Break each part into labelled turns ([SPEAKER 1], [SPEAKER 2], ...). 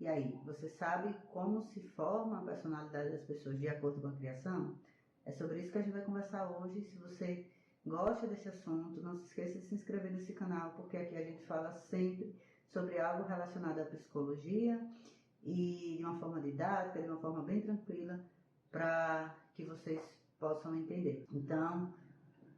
[SPEAKER 1] E aí, você sabe como se forma a personalidade das pessoas de acordo com a criação? É sobre isso que a gente vai conversar hoje. Se você gosta desse assunto, não se esqueça de se inscrever nesse canal, porque aqui a gente fala sempre sobre algo relacionado à psicologia e de uma forma didática, de uma forma bem tranquila, para que vocês possam entender. Então,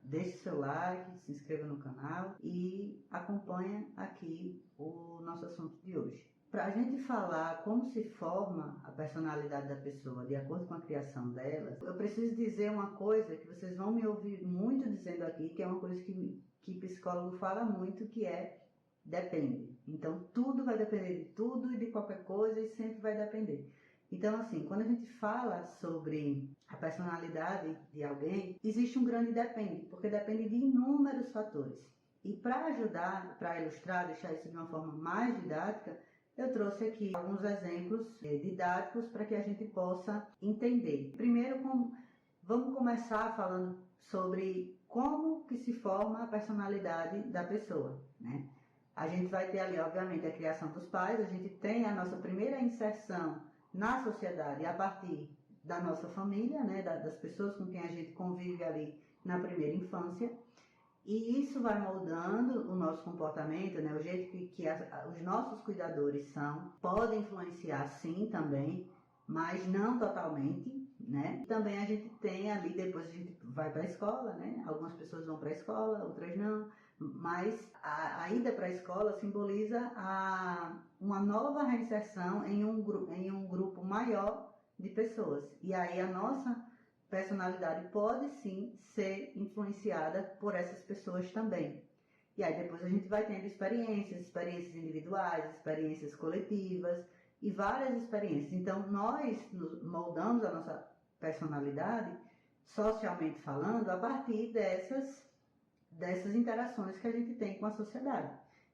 [SPEAKER 1] deixe seu like, se inscreva no canal e acompanhe aqui o nosso assunto de hoje. Para a gente falar como se forma a personalidade da pessoa de acordo com a criação delas, eu preciso dizer uma coisa que vocês vão me ouvir muito dizendo aqui, que é uma coisa que psicólogo fala muito, que é depende. Então, tudo vai depender de tudo e de qualquer coisa e sempre vai depender. Então, assim, quando a gente fala sobre a personalidade de alguém, existe um grande depende, porque depende de inúmeros fatores. E para ajudar, para ilustrar, deixar isso de uma forma mais didática, eu trouxe aqui alguns exemplos didáticos para que a gente possa entender. Primeiro, vamos começar falando sobre como que se forma a personalidade da pessoa, né? A gente vai ter ali, obviamente, a criação dos pais, a gente tem a nossa primeira inserção na sociedade a partir da nossa família, né, das pessoas com quem a gente convive ali na primeira infância, e isso vai moldando o nosso comportamento, né, o jeito que os nossos cuidadores são, podem influenciar sim também, mas não totalmente, né? Também a gente tem ali, depois a gente vai para a escola, né? Algumas pessoas vão para a escola, outras não, mas a ida para a escola simboliza uma nova reinserção em um grupo maior de pessoas. E aí a nossa personalidade pode sim ser influenciada por essas pessoas também. E aí depois a gente vai tendo experiências individuais, experiências coletivas e várias experiências. Então nós moldamos a nossa personalidade, socialmente falando, a partir dessas interações que a gente tem com a sociedade,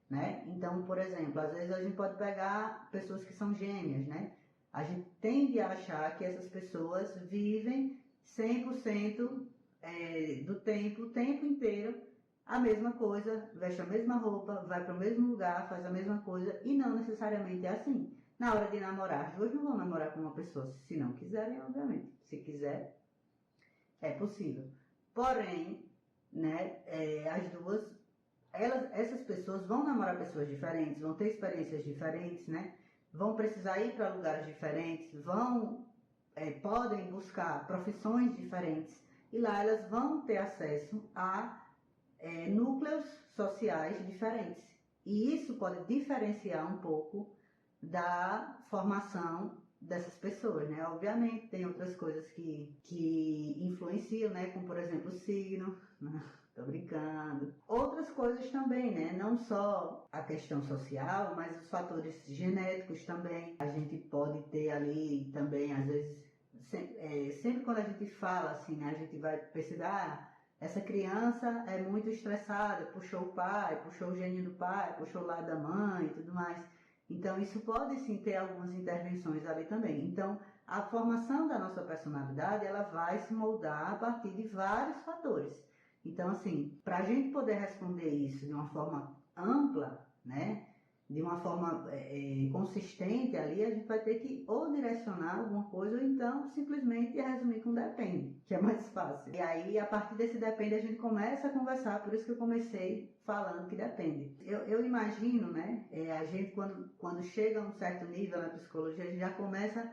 [SPEAKER 1] né? Então, por exemplo, às vezes a gente pode pegar pessoas que são gêmeas, né? A gente tende a achar que essas pessoas vivem 100% do tempo, o tempo inteiro, a mesma coisa, veste a mesma roupa, vai para o mesmo lugar, faz a mesma coisa, e não necessariamente é assim. Na hora de namorar, as duas não vão namorar com uma pessoa, se não quiserem, obviamente. Se quiser, é possível. Porém, né, essas pessoas vão namorar pessoas diferentes, vão ter experiências diferentes, né? Vão precisar ir para lugares diferentes, podem buscar profissões diferentes, e lá elas vão ter acesso a núcleos sociais diferentes. E isso pode diferenciar um pouco da formação dessas pessoas, né? Obviamente tem outras coisas que influenciam, né? Como, por exemplo, o signo, né? Tô brincando. Outras coisas também, né? Não só a questão social, mas os fatores genéticos também. A gente pode ter ali também, às vezes, sempre quando a gente fala assim, né? A gente vai perceber, essa criança é muito estressada, puxou o pai, puxou o gênio do pai, puxou o lado da mãe e tudo mais. Então, isso pode sim ter algumas intervenções ali também. Então, a formação da nossa personalidade, ela vai se moldar a partir de vários fatores. Então, assim, para a gente poder responder isso de uma forma ampla, né, de uma forma consistente ali, a gente vai ter que ou direcionar alguma coisa ou então simplesmente resumir com depende, que é mais fácil. E aí, a partir desse depende, a gente começa a conversar, por isso que eu comecei falando que depende. Eu imagino, né, a gente quando chega a um certo nível na psicologia, a gente já começa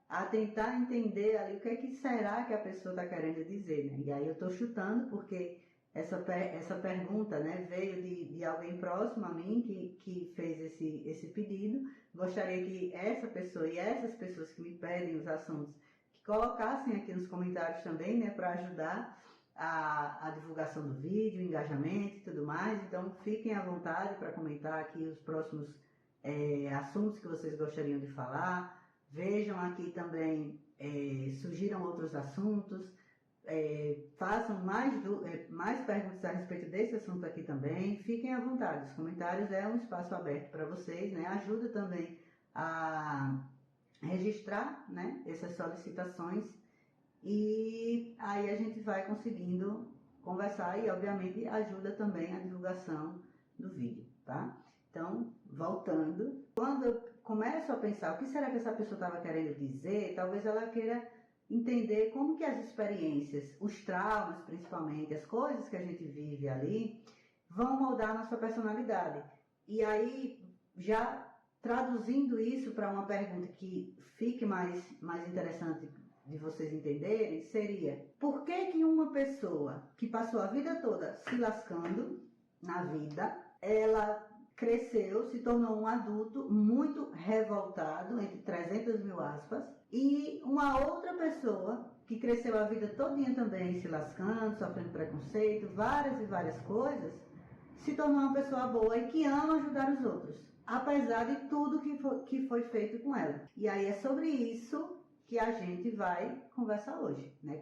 [SPEAKER 1] a tentar entender ali o que é que será que a pessoa está querendo dizer, né? E aí eu estou chutando porque essa pergunta, né, veio de alguém próximo a mim que fez esse pedido. Gostaria que essa pessoa e essas pessoas que me pedem os assuntos que colocassem aqui nos comentários também, né, para ajudar a divulgação do vídeo, o engajamento e tudo mais. Então fiquem à vontade para comentar aqui os próximos assuntos que vocês gostariam de falar. Vejam aqui também, sugiram outros assuntos. Façam mais perguntas a respeito desse assunto aqui também. Fiquem à vontade, os comentários é um espaço aberto para vocês, né? Ajuda também a registrar, né, essas solicitações, e aí a gente vai conseguindo conversar e obviamente ajuda também a divulgação do vídeo, tá? Então, voltando, quando começo a pensar, o que será que essa pessoa estava querendo dizer? Talvez ela queira entender como que as experiências, os traumas principalmente, as coisas que a gente vive ali, vão moldar a nossa personalidade. E aí, já traduzindo isso para uma pergunta que fique mais interessante de vocês entenderem, seria: por que uma pessoa que passou a vida toda se lascando na vida, ela cresceu, se tornou um adulto muito revoltado, entre 300 mil aspas, e uma outra pessoa que cresceu a vida todinha também se lascando, sofrendo preconceito, várias e várias coisas, se tornou uma pessoa boa e que ama ajudar os outros, apesar de tudo que foi feito com ela. E aí é sobre isso que a gente vai conversar hoje, né?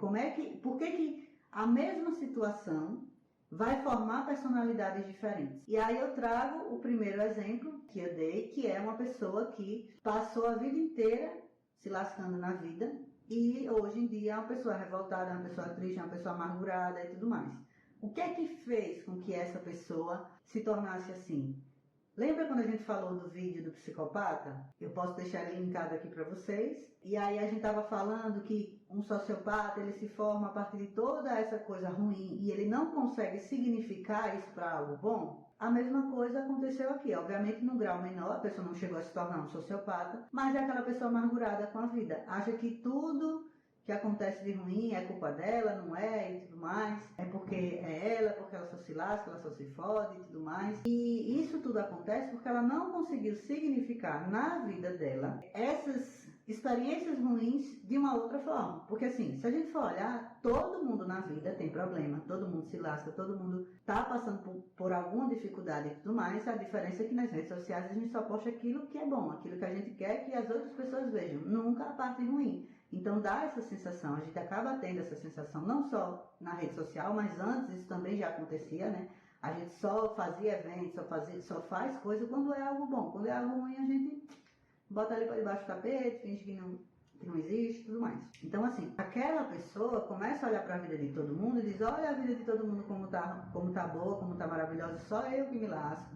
[SPEAKER 1] Por que a mesma situação vai formar personalidades diferentes? E aí eu trago o primeiro exemplo que eu dei, que é uma pessoa que passou a vida inteira se lascando na vida e hoje em dia é uma pessoa revoltada, é uma pessoa triste, é uma pessoa amargurada e tudo mais. O que é que fez com que essa pessoa se tornasse assim? Lembra quando a gente falou do vídeo do psicopata? Eu posso deixar ele linkado aqui para vocês. E aí a gente estava falando que um sociopata, ele se forma a partir de toda essa coisa ruim e ele não consegue significar isso para algo bom. A mesma coisa aconteceu aqui. Obviamente, num grau menor, a pessoa não chegou a se tornar um sociopata, mas é aquela pessoa amargurada com a vida. Acha que tudo que acontece de ruim é culpa dela, não é, e tudo mais. É porque é ela, porque ela só se lasca, ela só se fode e tudo mais. E isso tudo acontece porque ela não conseguiu significar na vida dela essas experiências ruins de uma outra forma. Porque assim, se a gente for olhar, todo mundo na vida tem problema, todo mundo se lasca, todo mundo tá passando por alguma dificuldade e tudo mais. A diferença é que nas redes sociais a gente só posta aquilo que é bom, aquilo que a gente quer que as outras pessoas vejam, nunca a parte ruim. Então dá essa sensação, a gente acaba tendo essa sensação não só na rede social, mas antes isso também já acontecia, né? A gente só fazia eventos, só faz coisa quando é algo bom. Quando é algo ruim, a gente bota ali para debaixo do tapete, finge que não existe e tudo mais. Então assim, aquela pessoa começa a olhar para a vida de todo mundo e diz: olha a vida de todo mundo como tá boa, como tá maravilhosa, só eu que me lasco.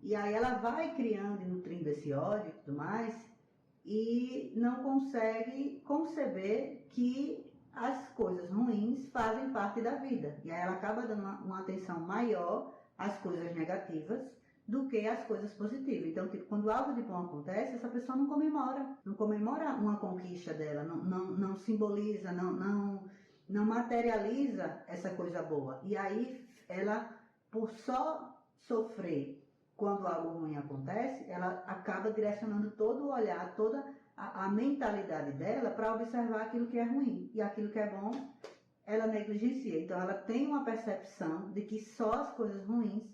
[SPEAKER 1] E aí ela vai criando e nutrindo esse ódio e tudo mais, e não consegue conceber que as coisas ruins fazem parte da vida. E aí ela acaba dando uma atenção maior às coisas negativas do que às coisas positivas. Então, tipo, quando algo de bom acontece, essa pessoa não comemora uma conquista dela, não simboliza, não materializa essa coisa boa. E aí ela, por só sofrer quando algo ruim acontece, ela acaba direcionando todo o olhar, toda a mentalidade dela para observar aquilo que é ruim. E aquilo que é bom, ela negligencia. Então ela tem uma percepção de que só as coisas ruins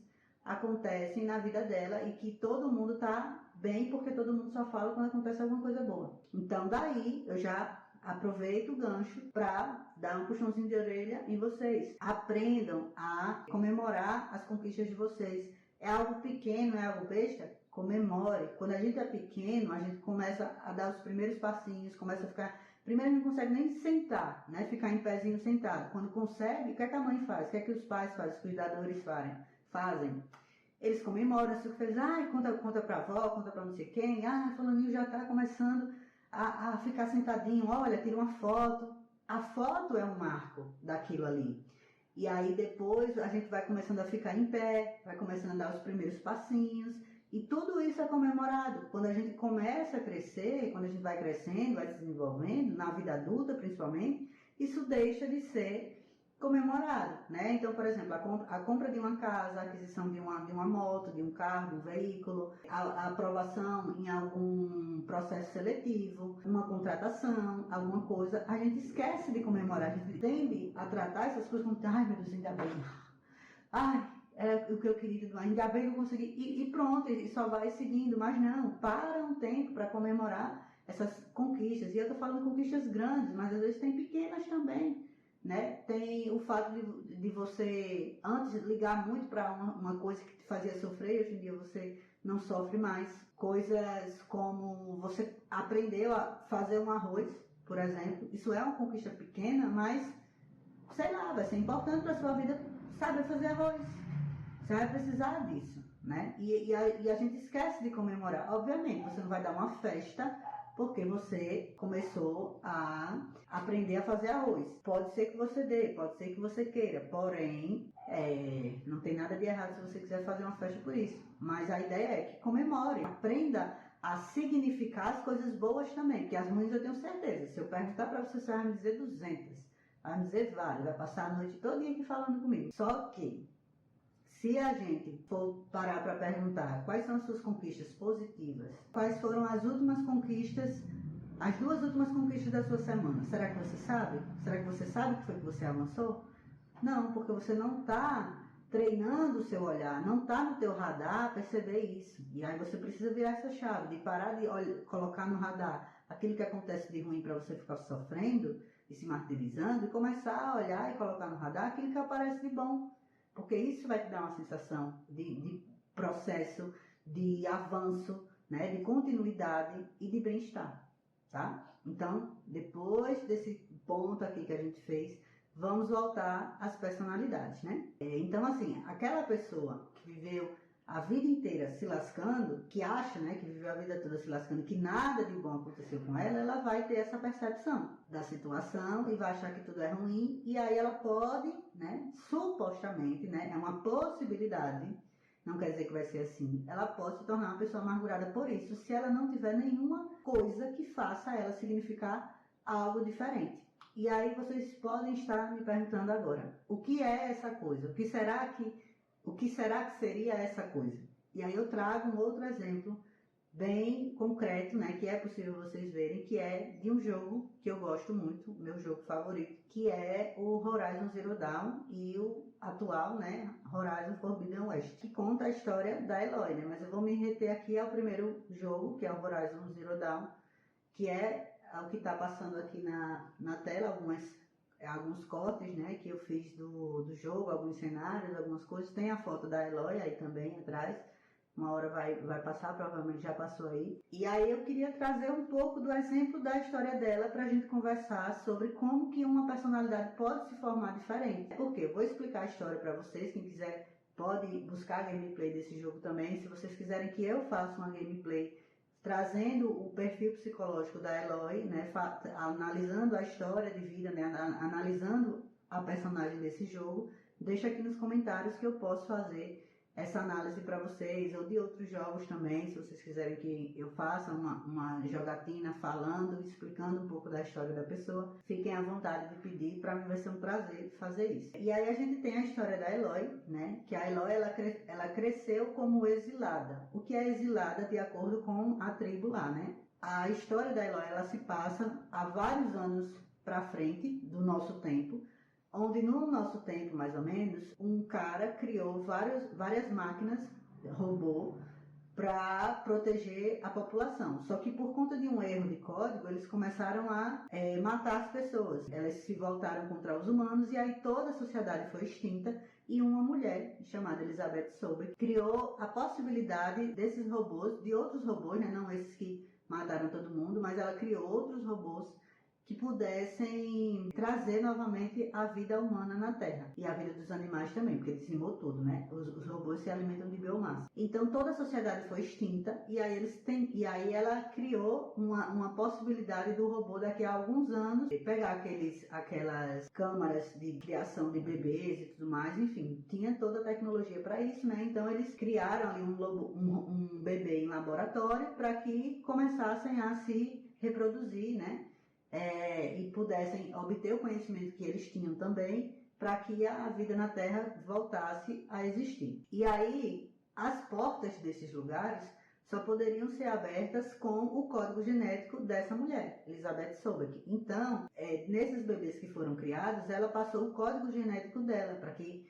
[SPEAKER 1] acontecem na vida dela e que todo mundo está bem porque todo mundo só fala quando acontece alguma coisa boa. Então daí eu já aproveito o gancho para dar um puxãozinho de orelha em vocês. Aprendam a comemorar as conquistas de vocês. É algo pequeno, é algo besta? Comemore. Quando a gente é pequeno, a gente começa a dar os primeiros passinhos, começa a ficar... Primeiro não consegue nem sentar, né? Ficar em pezinho sentado. Quando consegue, o que é que a mãe faz? O que é que os pais fazem? Os cuidadores fazem? Eles comemoram, se fez, conta pra avó, conta pra não sei quem, fulaninho já tá começando a ficar sentadinho, olha, tira uma foto. A foto é um marco daquilo ali. E aí depois a gente vai começando a ficar em pé, vai começando a dar os primeiros passinhos. E tudo isso é comemorado. Quando a gente começa a crescer, quando a gente vai crescendo, vai se desenvolvendo, na vida adulta principalmente, isso deixa de ser comemorado, né? Então, por exemplo, a compra de uma casa, a aquisição de uma moto, de um carro, de um veículo, a aprovação em algum processo seletivo, uma contratação, alguma coisa, a gente esquece de comemorar, a gente tende a tratar essas coisas como, ai meu Deus, ainda bem, é o que eu queria, ainda bem que eu consegui, e pronto, e só vai seguindo, mas não, para um tempo para comemorar essas conquistas, e eu tô falando conquistas grandes, mas às vezes tem pequenas também, né? Tem o fato de você antes ligar muito para uma coisa que te fazia sofrer, hoje em dia você não sofre mais. Coisas como você aprendeu a fazer um arroz, por exemplo, isso é uma conquista pequena, mas sei lá, vai ser importante para sua vida saber fazer arroz. Você vai precisar disso. né? E a gente esquece de comemorar. Obviamente, você não vai dar uma festa porque você começou a aprender a fazer arroz. Pode ser que você dê, pode ser que você queira, porém, não tem nada de errado se você quiser fazer uma festa por isso. Mas a ideia é que comemore, aprenda a significar as coisas boas também, porque as ruins eu tenho certeza. Se eu perguntar para você vai me dizer 200, vai me dizer várias, vai passar a noite todo dia aqui falando comigo. Só que, se a gente for parar para perguntar quais são as suas conquistas positivas, quais foram as últimas conquistas, as 2 últimas conquistas da sua semana, será que você sabe? Será que você sabe o que foi que você avançou? Não, porque você não está treinando o seu olhar, não está no teu radar perceber isso. E aí você precisa virar essa chave, de parar de colocar no radar aquilo que acontece de ruim para você ficar sofrendo e se martirizando, e começar a olhar e colocar no radar aquilo que aparece de bom. Porque isso vai te dar uma sensação de processo, de avanço, né, de continuidade e de bem-estar, tá? Então, depois desse ponto aqui que a gente fez, vamos voltar às personalidades, né? Então, assim, aquela pessoa que viveu a vida inteira se lascando, que acha, né, que viveu a vida toda se lascando, que nada de bom aconteceu com ela, ela vai ter essa percepção da situação e vai achar que tudo é ruim, e aí ela pode, né, supostamente, né, é uma possibilidade, não quer dizer que vai ser assim, ela pode se tornar uma pessoa amargurada por isso, se ela não tiver nenhuma coisa que faça ela significar algo diferente. E aí vocês podem estar me perguntando agora, o que é essa coisa? O que será que seria essa coisa? E aí eu trago um outro exemplo bem concreto, né, que é possível vocês verem, que é de um jogo que eu gosto muito, meu jogo favorito, que é o Horizon Zero Dawn e o atual, né, Horizon Forbidden West, que conta a história da Aloy, né, mas eu vou me reter aqui ao primeiro jogo, que é o Horizon Zero Dawn, que é o que está passando aqui na tela, alguns cortes, né, que eu fiz do jogo, alguns cenários, algumas coisas. Tem a foto da Aloy aí também atrás. Uma hora vai passar, provavelmente já passou aí. E aí eu queria trazer um pouco do exemplo da história dela para a gente conversar sobre como que uma personalidade pode se formar diferente. Por quê? Eu vou explicar a história para vocês. Quem quiser pode buscar a gameplay desse jogo também. Se vocês quiserem que eu faça uma gameplay trazendo o perfil psicológico da Aloy, né, analisando a história de vida, né, analisando a personagem desse jogo, deixa aqui nos comentários que eu posso fazer essa análise para vocês, ou de outros jogos também, se vocês quiserem que eu faça uma jogatina falando, explicando um pouco da história da pessoa, fiquem à vontade de pedir, para mim vai ser um prazer fazer isso. E aí a gente tem a história da Aloy, né, que a Aloy ela cresceu como exilada. O que é exilada de acordo com a tribo lá, né? A história da Aloy ela se passa há vários anos para frente do nosso tempo, onde no nosso tempo, mais ou menos, um cara criou várias máquinas, robô, para proteger a população. Só que por conta de um erro de código, eles começaram a matar as pessoas. Elas se voltaram contra os humanos e aí toda a sociedade foi extinta e uma mulher, chamada Elizabeth Sobeck, criou a possibilidade desses robôs, de outros robôs, né? Não esses que mataram todo mundo, mas ela criou outros robôs que pudessem trazer novamente a vida humana na Terra. E a vida dos animais também, porque dizimou tudo, né? Os robôs se alimentam de biomassa. Então toda a sociedade foi extinta e aí ela criou uma possibilidade do robô daqui a alguns anos pegar aquelas câmaras de criação de bebês e tudo mais, enfim, tinha toda a tecnologia para isso, né? Então eles criaram ali um bebê em laboratório para que começassem a se reproduzir, né? E pudessem obter o conhecimento que eles tinham também, para que a vida na Terra voltasse a existir. E aí, as portas desses lugares só poderiam ser abertas com o código genético dessa mulher, Elizabeth Sobeck. Então, nesses bebês que foram criados, ela passou o código genético dela, para que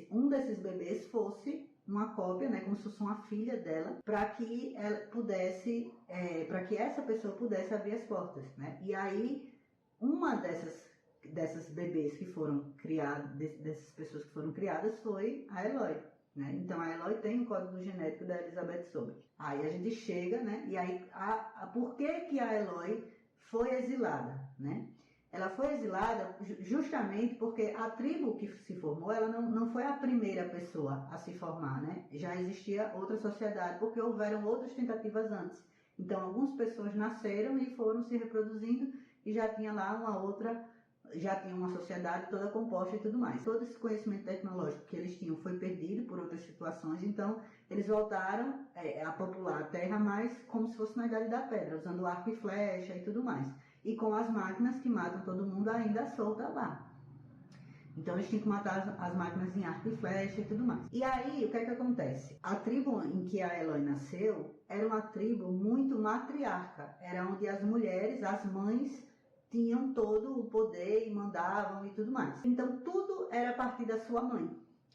[SPEAKER 1] um desses bebês fosse uma cópia, né, como se fosse uma filha dela, para que ela pudesse, para que essa pessoa pudesse abrir as portas, né? E aí uma dessas bebês que foram criadas, dessas pessoas que foram criadas, foi a Aloy, né? Então a Aloy tem o código genético da Elizabeth Sobeck. Aí a gente chega, né? E aí por que a Aloy foi exilada, né? ela foi exilada justamente porque a tribo que se formou, ela não foi a primeira pessoa a se formar, né? Já existia outra sociedade, porque houveram outras tentativas antes. Então, algumas pessoas nasceram e foram se reproduzindo e já tinha lá já tinha uma sociedade toda composta e tudo mais. Todo esse conhecimento tecnológico que eles tinham foi perdido por outras situações, então eles voltaram a popular a Terra mais como se fosse na Idade da Pedra, usando arco e flecha e tudo mais. E com as máquinas que matam todo mundo ainda solta lá. Então eles tinham que matar as máquinas em arco e flecha e tudo mais. E aí, o que é que acontece? A tribo em que a Eloy nasceu era uma tribo muito matriarca. Era onde as mulheres, as mães, tinham todo o poder e mandavam e tudo mais. Então tudo era a partir da sua mãe.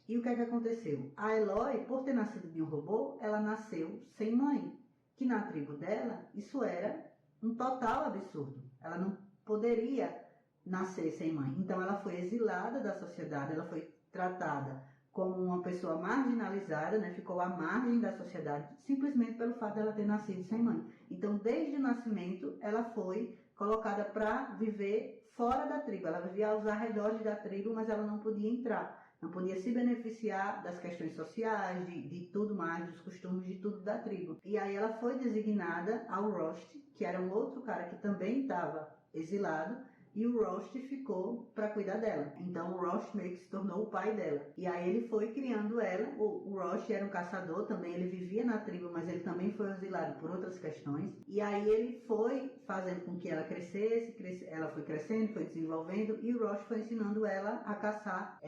[SPEAKER 1] E o que é que aconteceu? A Eloy, por ter nascido de um robô, ela nasceu sem mãe. Que na tribo dela, isso era um total absurdo. Ela não poderia nascer sem mãe. Então ela foi exilada da sociedade, ela foi tratada como uma pessoa marginalizada, né? Ficou à margem da sociedade, simplesmente pelo fato dela ter nascido sem mãe. Então, desde o nascimento, ela foi colocada para viver fora da tribo. Ela vivia aos arredores da tribo, mas ela não podia entrar, não podia se beneficiar das questões sociais, de tudo mais, dos costumes, de tudo da tribo. E aí ela foi designada ao Rost, que era um outro cara que também estava exilado, e o Rost ficou para cuidar dela. Então o Rost meio que se tornou o pai dela. E aí ele foi criando ela. O Rost era um caçador também, ele vivia na tribo, mas ele também foi exilado por outras questões. E aí ele foi fazendo com que ela crescesse, ela foi crescendo, foi desenvolvendo, e o Rost foi ensinando ela a caçar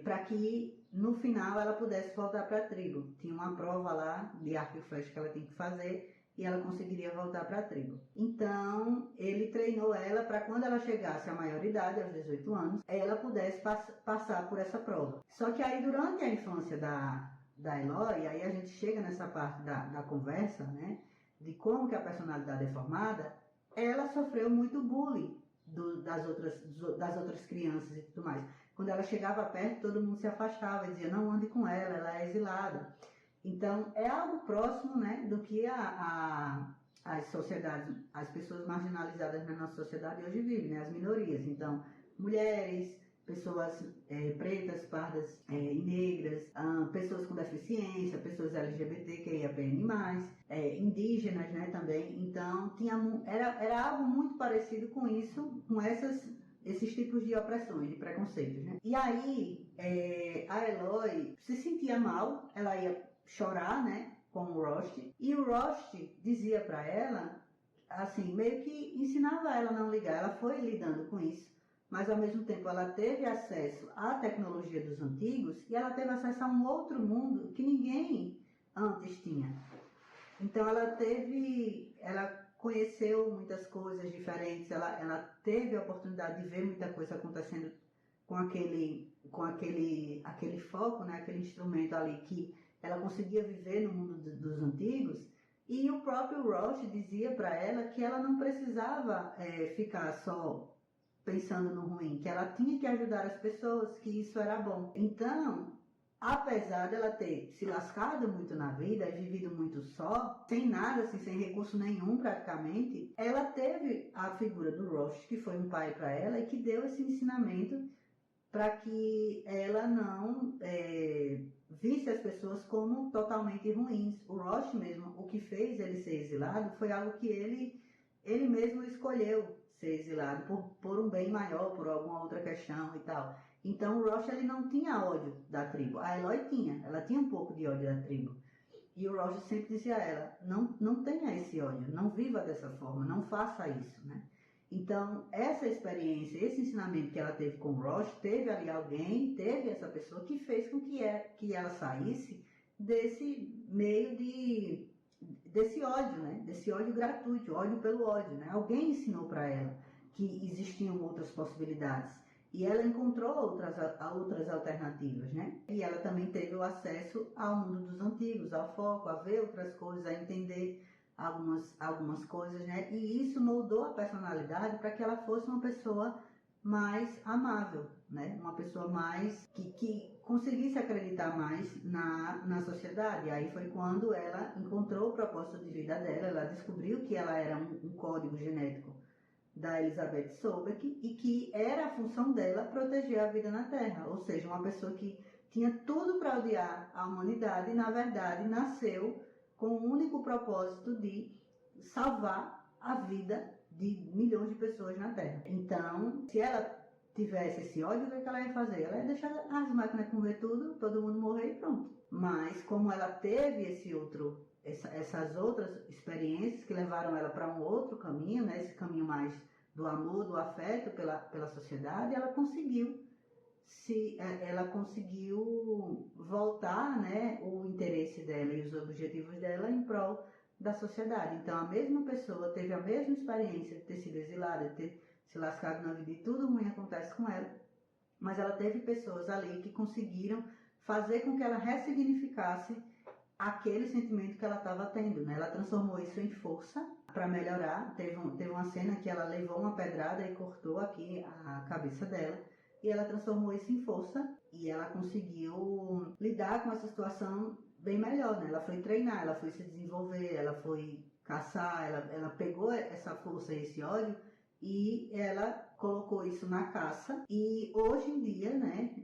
[SPEAKER 1] para que no final ela pudesse voltar para a tribo. Tinha uma prova lá de arco e flecha que ela tinha que fazer, e ela conseguiria voltar para a tribo. Então, ele treinou ela para quando ela chegasse à maioridade, aos 18 anos, ela pudesse passar por essa prova. Só que aí, durante a infância da Eloy, aí a gente chega nessa parte da conversa, né, de como que a personalidade é formada, ela sofreu muito bullying das outras crianças e tudo mais. Quando ela chegava perto, todo mundo se afastava e dizia, não ande com ela é exilada. Então, é algo próximo, né, do que as sociedades, as pessoas marginalizadas na nossa sociedade hoje vivem, né, as minorias. Então, mulheres, pessoas pretas, pardas e negras, pessoas com deficiência, pessoas LGBTQIAPN+, indígenas, né, também. Então, era algo muito parecido com isso, com esses tipos de opressões, de preconceitos, né? E aí, a Eloy se sentia mal, ela ia chorar, né, com o Rost, e o Rost dizia para ela, assim, meio que ensinava ela a não ligar. Ela foi lidando com isso, mas ao mesmo tempo ela teve acesso à tecnologia dos antigos e ela teve acesso a um outro mundo que ninguém antes tinha. Então ela conheceu muitas coisas diferentes, ela teve a oportunidade de ver muita coisa acontecendo com aquele foco, né, aquele instrumento ali que ela conseguia viver no mundo dos antigos. E o próprio Rost dizia para ela que ela não precisava ficar só pensando no ruim, que ela tinha que ajudar as pessoas, que isso era bom. Então, apesar dela ter se lascado muito na vida e vivido muito só, sem nada, assim, sem recurso nenhum praticamente, ela teve a figura do Rost, que foi um pai para ela e que deu esse ensinamento para que ela não visse as pessoas como totalmente ruins. O Rost mesmo, o que fez ele ser exilado foi algo que ele mesmo escolheu ser exilado por um bem maior, por alguma outra questão e tal. Então o Rost ele não tinha ódio da tribo. A Eloy ela tinha um pouco de ódio da tribo. E o Rost sempre dizia a ela, não tenha esse ódio, não viva dessa forma, não faça isso, né? Então, essa experiência, esse ensinamento que ela teve com o Rost, teve essa pessoa que fez com que ela saísse desse meio desse ódio, né? Desse ódio gratuito, ódio pelo ódio, né? Alguém ensinou para ela que existiam outras possibilidades e ela encontrou outras alternativas, né? E ela também teve o acesso ao mundo dos antigos, ao foco, a ver outras coisas, a entender algumas coisas, né? E isso moldou a personalidade para que ela fosse uma pessoa mais amável, né? Uma pessoa mais que conseguisse acreditar mais na sociedade. E aí foi quando ela encontrou o propósito de vida dela, ela descobriu que ela era um código genético da Elizabeth Sobek e que era a função dela proteger a vida na Terra, ou seja, uma pessoa que tinha tudo para odiar a humanidade e, na verdade, nasceu com o único propósito de salvar a vida de milhões de pessoas na Terra. Então, se ela tivesse esse ódio, o que ela ia fazer? Ela ia deixar as máquinas comer tudo, todo mundo morrer e pronto. Mas como ela teve essas outras experiências que levaram ela para um outro caminho, né, esse caminho mais do amor, do afeto pela sociedade, ela conseguiu voltar, né, o interesse dela e os objetivos dela em prol da sociedade. Então a mesma pessoa teve a mesma experiência de ter sido exilada, de ter se lascado na vida e tudo ruim acontece com ela, mas ela teve pessoas ali que conseguiram fazer com que ela ressignificasse aquele sentimento que ela estava tendo, né? Ela transformou isso em força para melhorar. Teve uma cena que ela levou uma pedrada e cortou aqui a cabeça dela, e ela transformou isso em força e ela conseguiu lidar com essa situação bem melhor, né? Ela foi treinar, ela foi se desenvolver, ela foi caçar, ela pegou essa força e esse ódio e ela colocou isso na caça. E hoje em dia, né,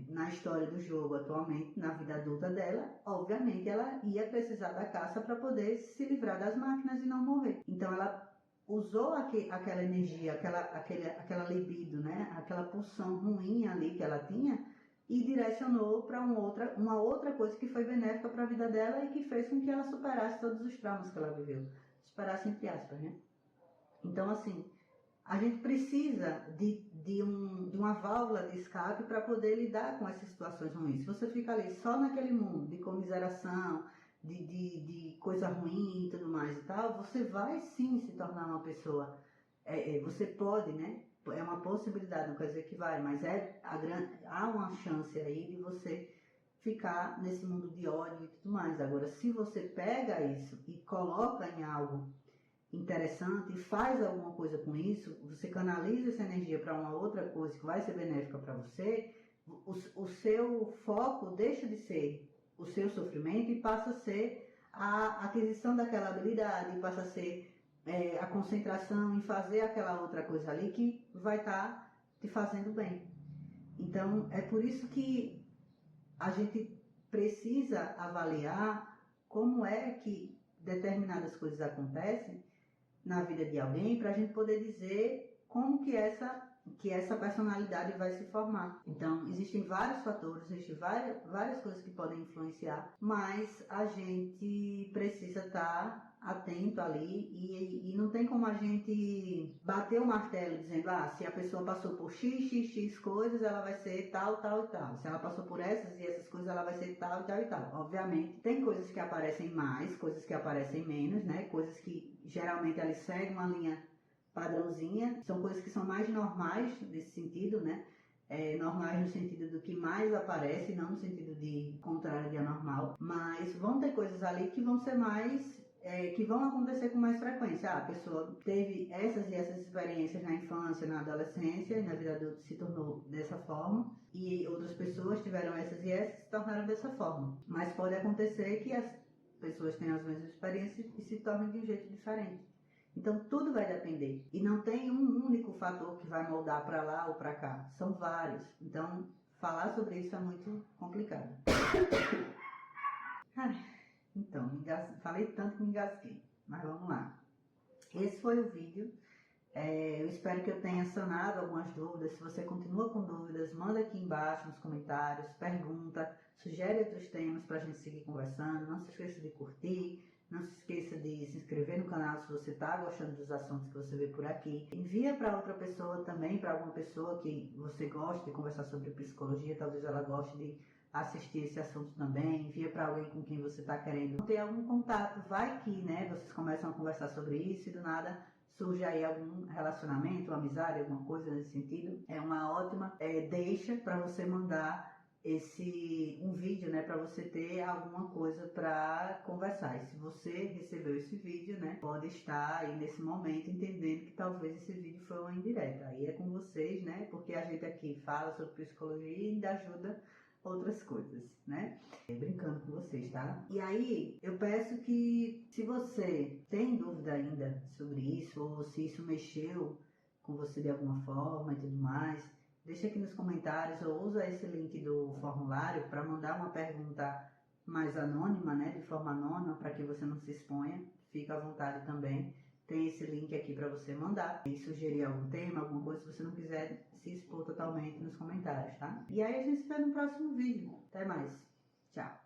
[SPEAKER 1] na história do jogo atualmente, na vida adulta dela, obviamente ela ia precisar da caça para poder se livrar das máquinas e não morrer. Então ela usou aquela energia, aquela libido, né, aquela pulsão ruim ali que ela tinha e direcionou para uma outra coisa que foi benéfica para a vida dela e que fez com que ela superasse todos os traumas que ela viveu. Superasse entre aspas, né? Então, assim, a gente precisa de uma válvula de escape para poder lidar com essas situações ruins. Se você fica ali só naquele mundo de comiseração, de coisa ruim e tudo mais e tal, você vai sim se tornar uma pessoa. Você pode, né? É uma possibilidade, não quer dizer que vai, mas há uma chance aí de você ficar nesse mundo de ódio e tudo mais. Agora, se você pega isso e coloca em algo interessante e faz alguma coisa com isso, você canaliza essa energia para uma outra coisa que vai ser benéfica para você, o seu foco deixa de ser o seu sofrimento e passa a ser a aquisição daquela habilidade, passa a ser a concentração em fazer aquela outra coisa ali que vai estar te fazendo bem. Então, é por isso que a gente precisa avaliar como é que determinadas coisas acontecem na vida de alguém para a gente poder dizer como que essa personalidade vai se formar. Então, existem vários fatores, existem várias coisas que podem influenciar, mas a gente precisa estar atento ali e não tem como a gente bater o martelo dizendo, se a pessoa passou por x coisas, ela vai ser tal, tal e tal. Se ela passou por essas e essas coisas, ela vai ser tal, tal e tal. Obviamente, tem coisas que aparecem mais, coisas que aparecem menos, né? Coisas que geralmente elas seguem uma linha padrãozinha, são coisas que são mais normais nesse sentido, né? Normais no sentido do que mais aparece, não no sentido de contrário de anormal, mas vão ter coisas ali que vão ser mais, que vão acontecer com mais frequência. A pessoa teve essas e essas experiências na infância, na adolescência e na vida adulta se tornou dessa forma, e outras pessoas tiveram essas e essas se tornaram dessa forma, mas pode acontecer que as pessoas tenham as mesmas experiências e se tornem de um jeito diferente. Então tudo vai depender e não tem um único fator que vai moldar para lá ou para cá, são vários. Então falar sobre isso é muito complicado. Então, falei tanto que me engasguei, mas vamos lá. Esse foi o vídeo. Eu espero que eu tenha sanado algumas dúvidas. Se você continua com dúvidas, manda aqui embaixo nos comentários, pergunta, sugere outros temas para a gente seguir conversando. Não se esqueça de curtir. Não se esqueça de se inscrever no canal se você está gostando dos assuntos que você vê por aqui. Envia para outra pessoa também, para alguma pessoa que você gosta de conversar sobre psicologia, talvez ela goste de assistir esse assunto também. Envia para alguém com quem você está querendo ter algum contato. Vai que, né, vocês começam a conversar sobre isso e do nada surge aí algum relacionamento, uma amizade, alguma coisa nesse sentido. É uma ótima deixa para você mandar um vídeo, né, para você ter alguma coisa para conversar. E se você recebeu esse vídeo, né, pode estar aí nesse momento entendendo que talvez esse vídeo foi uma indireta. Aí é com vocês, né, porque a gente aqui fala sobre psicologia e ainda ajuda outras coisas, né? Brincando com vocês, tá? E aí, eu peço que, se você tem dúvida ainda sobre isso, ou se isso mexeu com você de alguma forma e tudo mais, deixa aqui nos comentários ou usa esse link do formulário para mandar uma pergunta mais anônima, né? De forma anônima, para que você não se exponha. Fica à vontade também. Tem esse link aqui para você mandar e sugerir algum tema, alguma coisa, se você não quiser se expor totalmente nos comentários, tá? E aí a gente se vê no próximo vídeo. Até mais. Tchau.